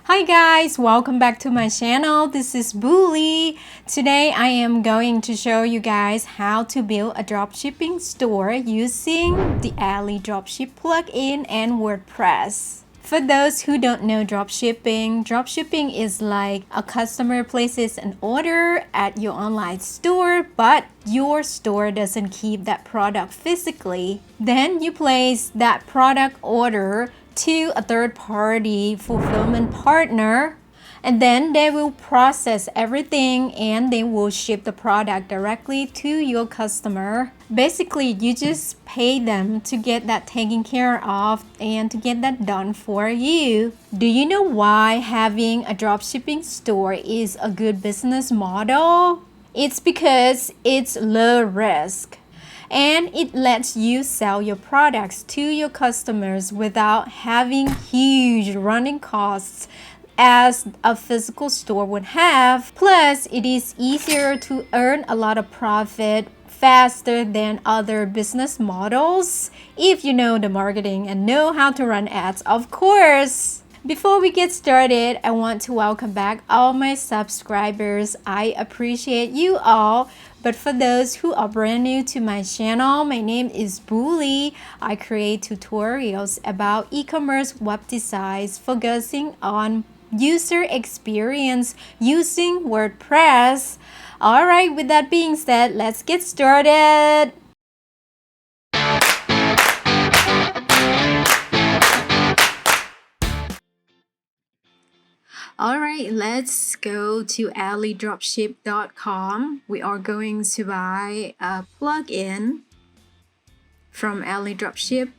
Hi guys, welcome back to my channel. This is Bully. Today I am going to show you guys how to build a dropshipping store using the AliDropship plugin and WordPress. For those who don't know dropshipping is like a customer places an order at your online store, but your store doesn't keep that product physically. Then you place that product order to a third-party fulfillment partner, and then they will process everything and they will ship the product directly to your customer. Basically, you just pay them to get that taken care of and to get that done for you. Do you know why having a dropshipping store is a good business model? It's because it's low risk, and it lets you sell your products to your customers without having huge running costs as a physical store would have. Plus, it is easier to earn a lot of profit faster than other business models if you know the marketing and know how to run ads, of course. Before we get started, I want to welcome back all my subscribers. I appreciate you all. But for those who are brand new to my channel, my name is Bully. I create tutorials about e-commerce web designs focusing on user experience using WordPress. Alright, with that being said, let's get started. Alright, let's go to AliDropship.com. We are going to buy a plugin from AliDropship.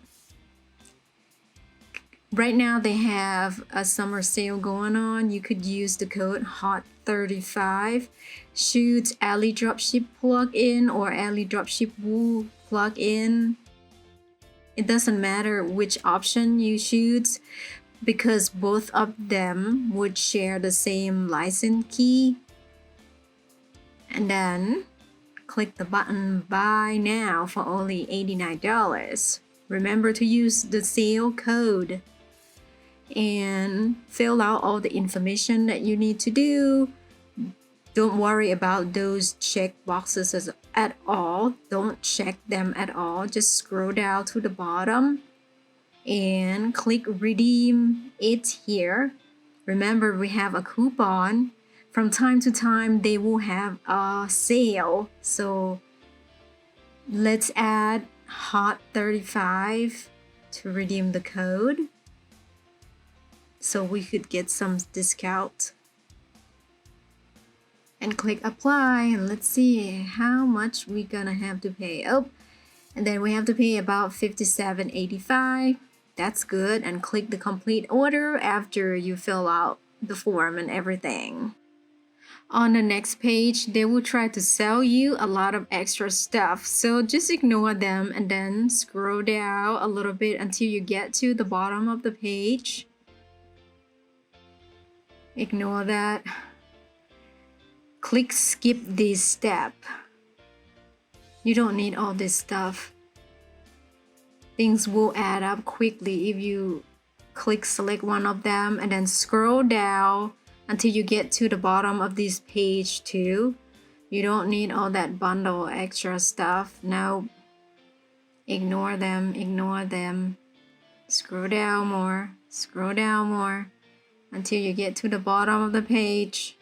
Right now they have a summer sale going on. You could use the code HOT35. Shoot AliDropship plugin or AliDropship Woo plugin. It doesn't matter which option you choose, because both of them would share the same license key. And then click the button buy now for only $89. Remember to use the sale code and fill out all the information that you need to do. Don't worry about those check boxes at all. Don't check them at all. Just scroll down to the bottom and click redeem it here. Remember, we have a coupon. From time to time they will have a sale, so let's add HOT35 to redeem the code so we could get some discount. And click apply, and let's see how much we're gonna have to pay. Oh, and then we have to pay about $57.85. That's good. And click the complete order after you fill out the form and everything. On the next page, they will try to sell you a lot of extra stuff, so just ignore them and then scroll down a little bit until you get to the bottom of the page. Ignore that. Click skip this step. You don't need all this stuff. Things will add up quickly if you select one of them and then scroll down until you get to the bottom of this page too. You don't need all that bundle extra stuff. No, ignore them. Scroll down more until you get to the bottom of the page.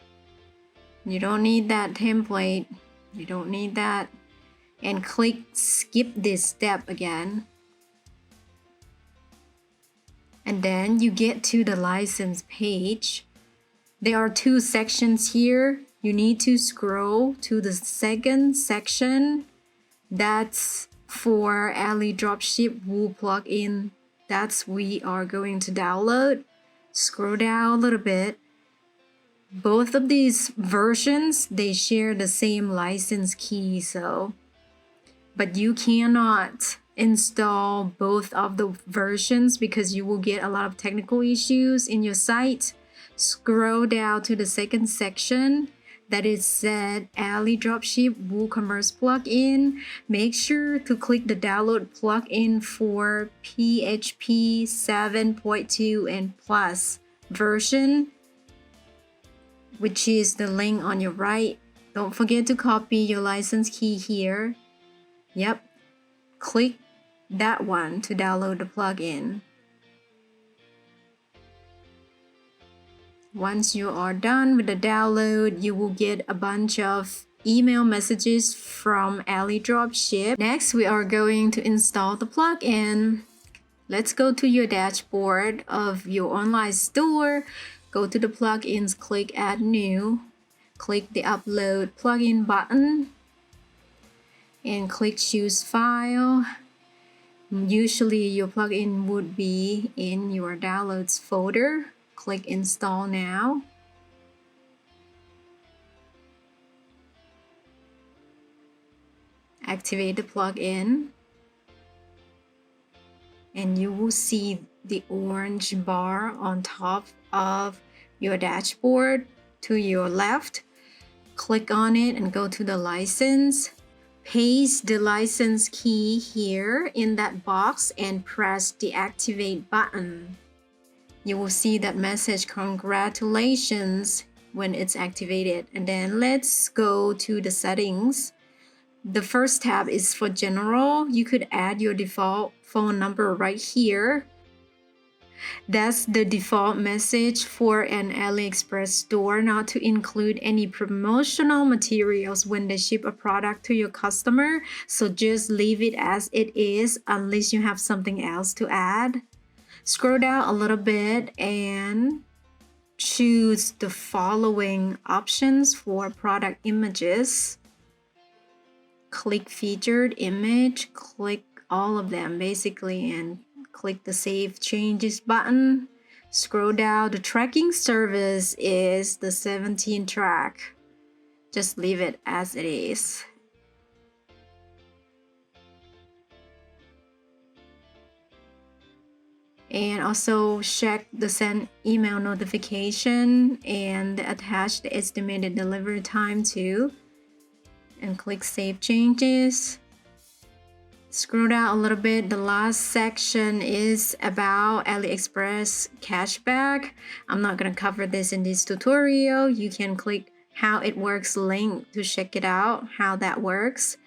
You don't need that template. You don't need that. And click skip this step again. And then you get to the license page. There are two sections here. You need to scroll to the second section. That's for AliDropship Woo plugin. That's we are going to download. Scroll down a little bit. Both of these versions, they share the same license key, but you cannot install both of the versions because you will get a lot of technical issues in your site. Scroll down to the second section that is said AliDropship WooCommerce plugin. Make sure to click the download plugin for PHP 7.2 and plus. version, which is the link on your right. Don't forget to copy your license key here. Yep, click that one to download the plugin. Once you are done with the download, you will get a bunch of email messages from AliDropship. Next, we are going to install the plugin. Let's go to your dashboard of your online store. Go to the plugins, click Add New, click the Upload Plugin button, and click Choose File. Usually your plugin would be in your Downloads folder. Click Install Now. Activate the plugin, and you will see the orange bar on top of your dashboard to your left. Click on it and go to the license. Paste the license key here in that box and press the Activate button. You will see that message, congratulations, when it's activated. And then let's go to the settings. The first tab is for general. You could add your default phone number right here. That's the default message for an AliExpress store, not to include any promotional materials when they ship a product to your customer. So just leave it as it is unless you have something else to add. Scroll down a little bit and choose the following options for product images. Click featured image, click all of them basically, and click the Save Changes button. Scroll down, the tracking service is the 17 track. Just leave it as it is. And also check the send email notification and attach the estimated delivery time too. And click Save Changes. Scroll down a little bit. The last section is about AliExpress cashback. I'm not going to cover this in this tutorial. You can click how it works link to check it out, how that works.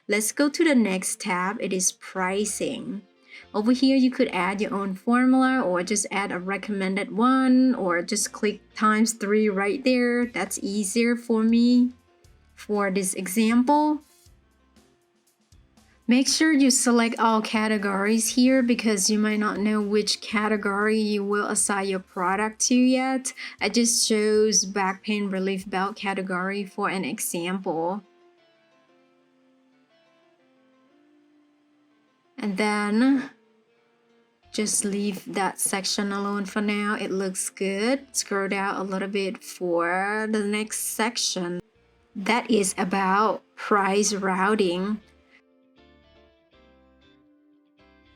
Let's go to the next tab. It is pricing. Over here, you could add your own formula or just add a recommended one, or just click ×3 right there. That's easier for me. For this example, make sure you select all categories here because you might not know which category you will assign your product to yet. I just chose back pain relief belt category for an example. And then just leave that section alone for now. It looks good. Scroll down a little bit for the next section. That is about price routing.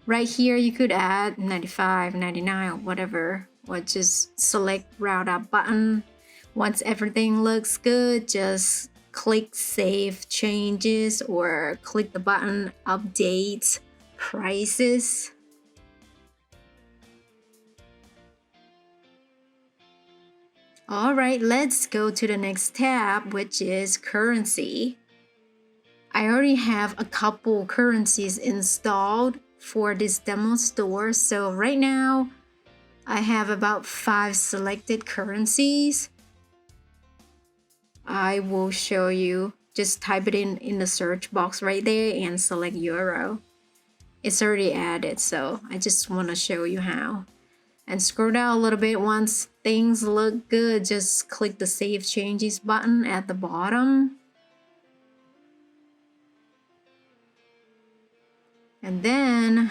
Right here, you could add 95, 99, or whatever, or just select Route Up button. Once everything looks good, just click Save Changes or click the button Update Prices. Alright, let's go to the next tab, which is currency. I already have a couple currencies installed for this demo store. So right now, I have about 5 selected currencies. I will show you. Just type it in the search box right there and select Euro. It's already added, so I just want to show you how. And scroll down a little bit. Once things look good, just click the Save Changes button at the bottom. And then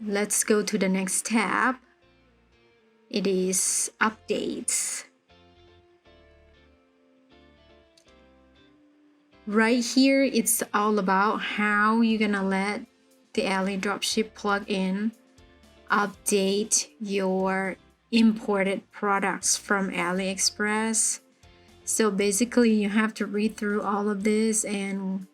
let's go to the next tab. It is Updates. Right here, it's all about how you're gonna let the AliDropship plugin update your imported products from AliExpress. So basically, you have to read through all of this and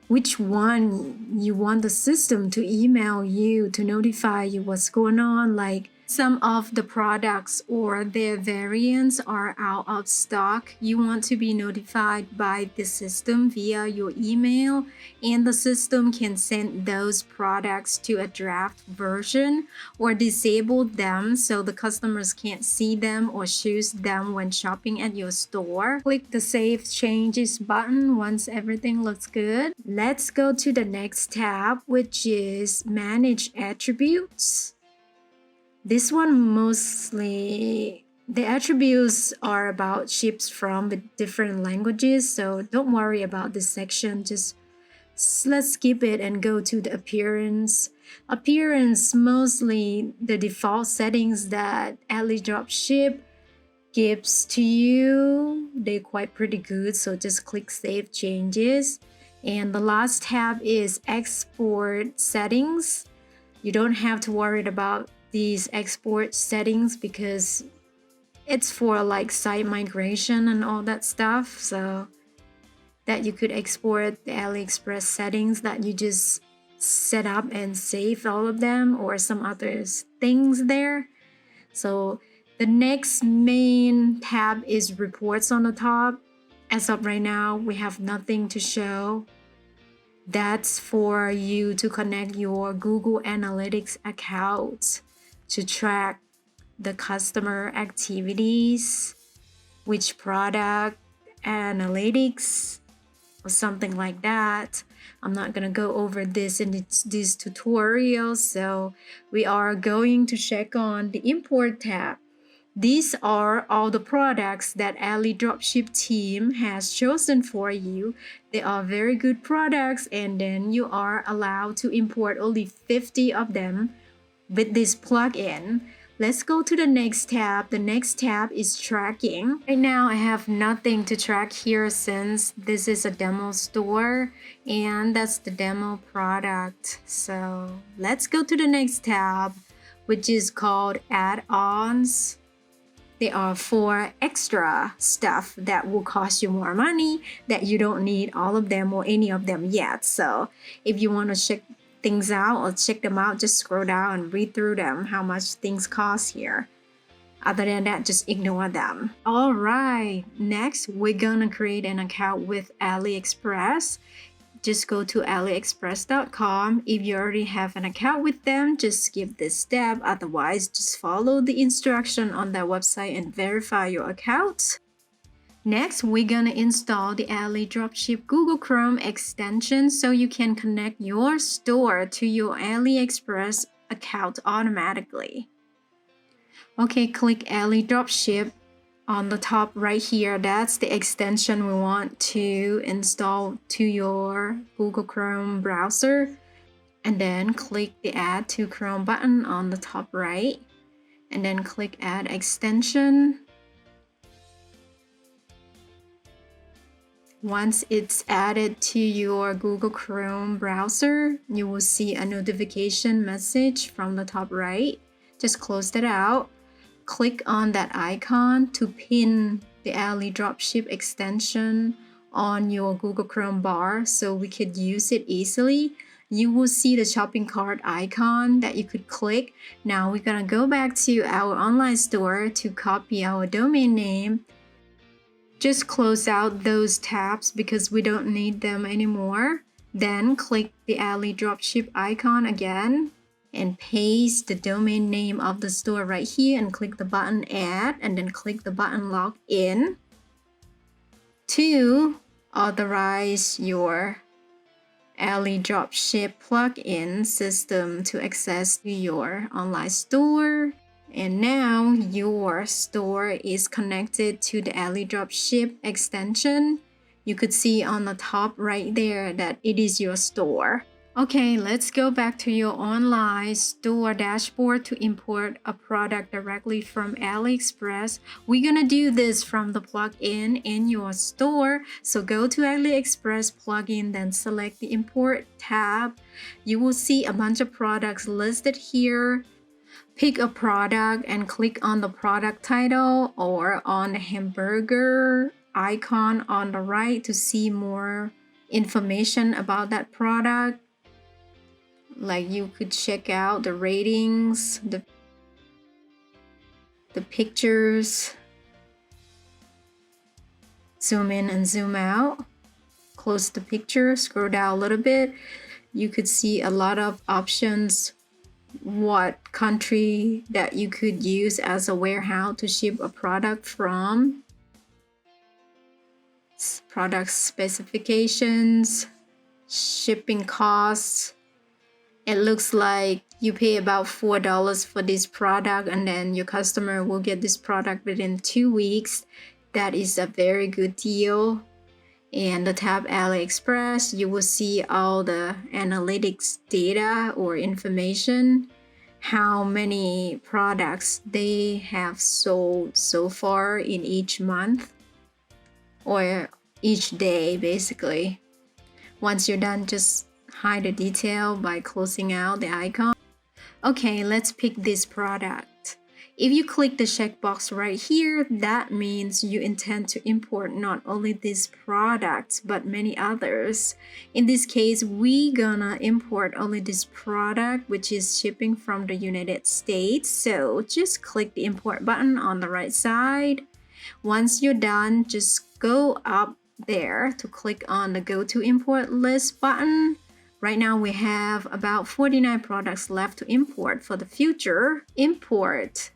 which one you want the system to email you to notify you what's going on, like some of the products or their variants are out of stock, you want to be notified by the system via your email, and the system can send those products to a draft version or disable them so the customers can't see them or choose them when shopping at your store. Click the Save Changes button once everything looks good. Let's go to the next tab, which is Manage Attributes. This one mostly, the attributes are about ships from different languages, so don't worry about this section. Just let's skip it and go to the appearance. Appearance, mostly the default settings that AliDropship gives to you. They're quite pretty good, so just click Save Changes. And the last tab is Export Settings. You don't have to worry about these export settings because it's for like site migration and all that stuff, so that you could export the AliExpress settings that you just set up and save all of them or some other things there. So the next main tab is Reports on the top. As of right now, we have nothing to show. That's for you to connect your Google Analytics account to track the customer activities, which product, analytics, or something like that. I'm not gonna go over this in this tutorial, so we are going to check on the Import tab. These are all the products that AliDropship team has chosen for you. They are very good products, and then you are allowed to import only 50 of them with this plugin. Let's go to the next tab. The next tab is Tracking. Right now, I have nothing to track here since this is a demo store and that's the demo product. So let's go to the next tab, which is called Add-ons. They are for extra stuff that will cost you more money that you don't need all of them or any of them yet. So if you want to check things out or check them out, just scroll down and read through them, how much things cost here. Other than that, just ignore them. All right, next we're gonna create an account with AliExpress. Just go to aliexpress.com. If you already have an account with them, just skip this step. Otherwise, just follow the instruction on their website and verify your account. Next, we're gonna install the AliDropship Google Chrome extension so you can connect your store to your AliExpress account automatically. Okay, click AliDropship on the top right here. That's the extension we want to install to your Google Chrome browser. And then click the Add to Chrome button on the top right. And then click Add Extension. Once it's added to your Google Chrome browser, you will see a notification message from the top right. Just close that out. Click on that icon to pin the AliDropship extension on your Google Chrome bar so we could use it easily. You will see the shopping cart icon that you could click. Now we're gonna go back to our online store to copy our domain name. Just close out those tabs because we don't need them anymore. Then click the AliDropship icon again and paste the domain name of the store right here and click the button Add and then click the button Log In to authorize your AliDropship plugin system to access to your online store. And now your store is connected to the AliDropship extension. You could see on the top right there that it is your store. Okay, let's go back to your online store dashboard to import a product directly from AliExpress. We're gonna do this from the plugin in your store. So go to AliExpress plugin, then select the Import tab. You will see a bunch of products listed here. Pick a product and click on the product title or on the hamburger icon on the right to see more information about that product. Like you could check out the ratings, the pictures, zoom in and zoom out, close the picture, scroll down a little bit. You could see a lot of options, what country that you could use as a warehouse to ship a product from, product specifications, shipping costs. It looks like you pay about $4 for this product and then your customer will get this product within 2 weeks. That is a very good deal. And the tab AliExpress, you will see all the analytics data or information, how many products they have sold so far in each month or each day basically. Once you're done, just hide the detail by closing out the icon. Okay, let's pick this product. If you click the checkbox right here, that means you intend to import not only this product but many others. In this case, we gonna import only this product, which is shipping from the United States. So just click the import button on the right side. Once you're done, just go up there to click on the Go to Import List button. Right now we have about 49 products left to import for the future. Import.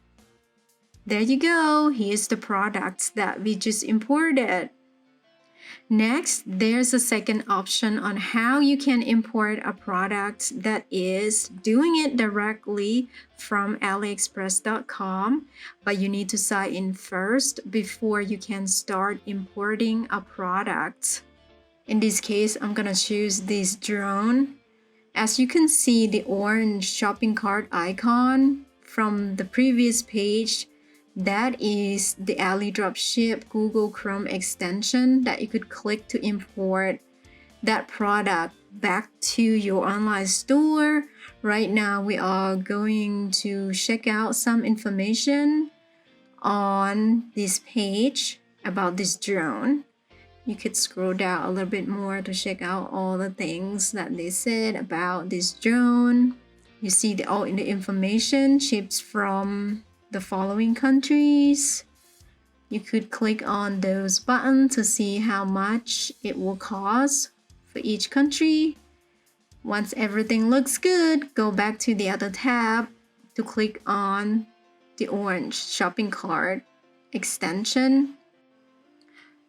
There you go. Here's the products that we just imported. Next, there's a second option on how you can import a product that is doing it directly from aliexpress.com, but you need to sign in first before you can start importing a product. In this case, I'm gonna choose this drone. As you can see, the orange shopping cart icon from the previous page, that is the AliDropship Google Chrome extension that you could click to import that product back to your online store. Right now, we are going to check out some information on this page about this drone. You could scroll down a little bit more to check out all the things that they said about this drone. You see all the information ships from the following countries. You could click on those buttons to see how much it will cost for each country. Once everything looks good, go back to the other tab to click on the orange shopping cart extension.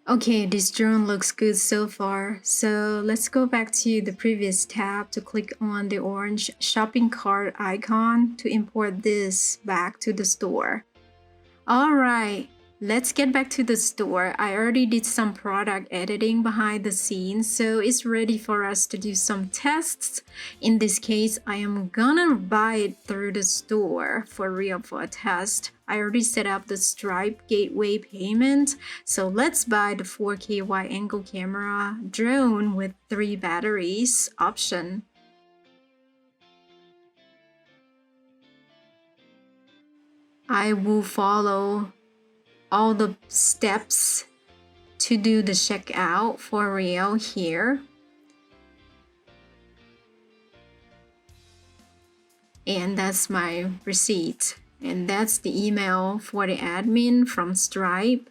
Okay, this drone looks good so far. So let's go back to the previous tab to click on the orange shopping cart icon to import this back to the store. All right, let's get back to the store. I already did some product editing behind the scenes, so it's ready for us to do some tests. In this case, I am gonna buy it through the store for real for a test. I already set up the Stripe gateway payment, so let's buy the 4K wide angle camera drone with 3 batteries option. I will follow all the steps to do the checkout for real here. And that's my receipt. And that's the email for the admin from Stripe.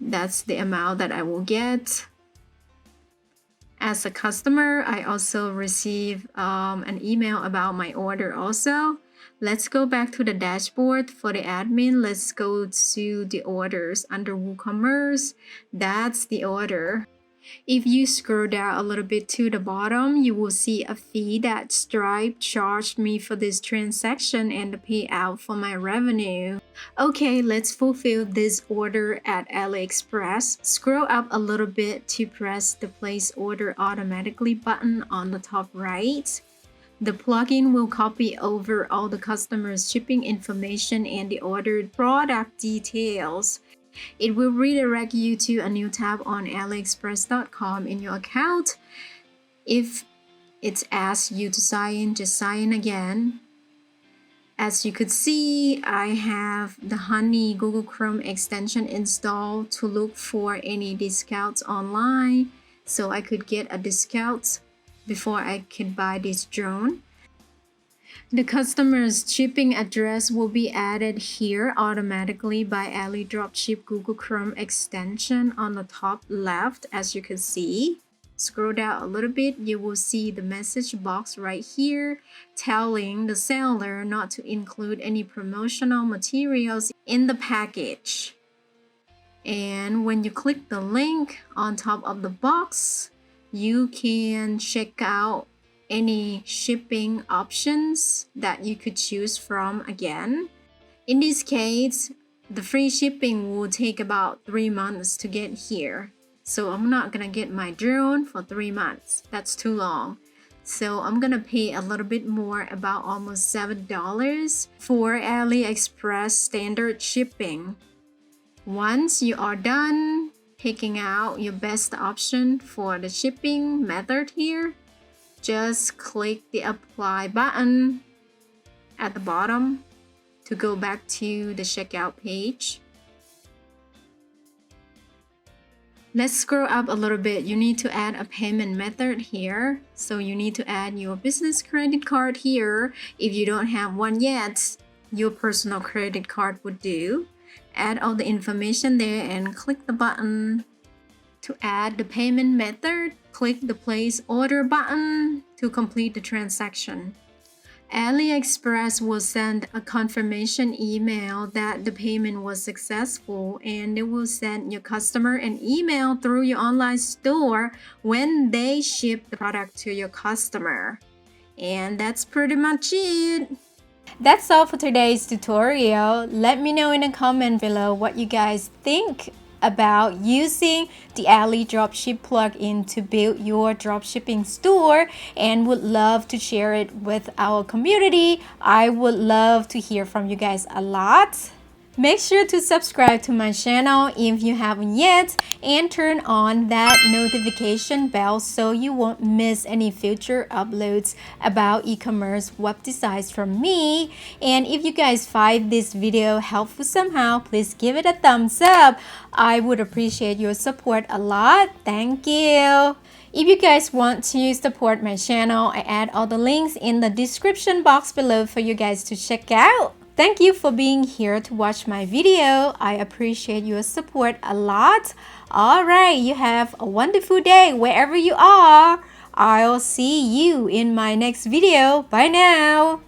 That's the amount that I will get. As a customer, I also receive an email about my order also. Let's go back to the dashboard for the admin. Let's go to the orders under WooCommerce. That's the order. If you scroll down a little bit to the bottom, you will see a fee that Stripe charged me for this transaction and the payout for my revenue. Okay, let's fulfill this order at AliExpress. Scroll up a little bit to press the Place Order Automatically button on the top right. The plugin will copy over all the customer's shipping information and the ordered product details. It will redirect you to a new tab on aliexpress.com in your account. If it asks you to sign in, just sign in again. As you could see, I have the Honey Google Chrome extension installed to look for any discounts online, so I could get a discount before I could buy this drone. The customer's shipping address will be added here automatically by AliDropship Google Chrome extension on the top left, as you can see. Scroll down a little bit, you will see the message box right here telling the seller not to include any promotional materials in the package. And when you click the link on top of the box, you can check out any shipping options that you could choose from again. In this case, the free shipping will take about 3 months to get here. So I'm not gonna get my drone for 3 months. That's too long. So I'm gonna pay a little bit more, about almost $7 for AliExpress standard shipping. Once you are done picking out your best option for the shipping method here, just click the apply button at the bottom to go back to the checkout page. Let's scroll up a little bit. You need to add a payment method here. So you need to add your business credit card here. If you don't have one yet, your personal credit card would do. Add all the information there and click the button. To add the payment method, click the place order button to complete the transaction. AliExpress will send a confirmation email that the payment was successful, and they will send your customer an email through your online store when they ship the product to your customer. And that's pretty much it. That's all for today's tutorial. Let me know in the comment below what you guys think about using the AliDropship plugin to build your dropshipping store, and would love to share it with our community. I would love to hear from you guys a lot. Make sure to subscribe to my channel if you haven't yet, and turn on that notification bell so you won't miss any future uploads about e-commerce web designs from me. And if you guys find this video helpful somehow, please give it a thumbs up. I would appreciate your support a lot. Thank you. If you guys want to support my channel, I add all the links in the description box below for you guys to check out. Thank you for being here to watch my video. I appreciate your support a lot. Alright, you have a wonderful day wherever you are. I'll see you in my next video. Bye now.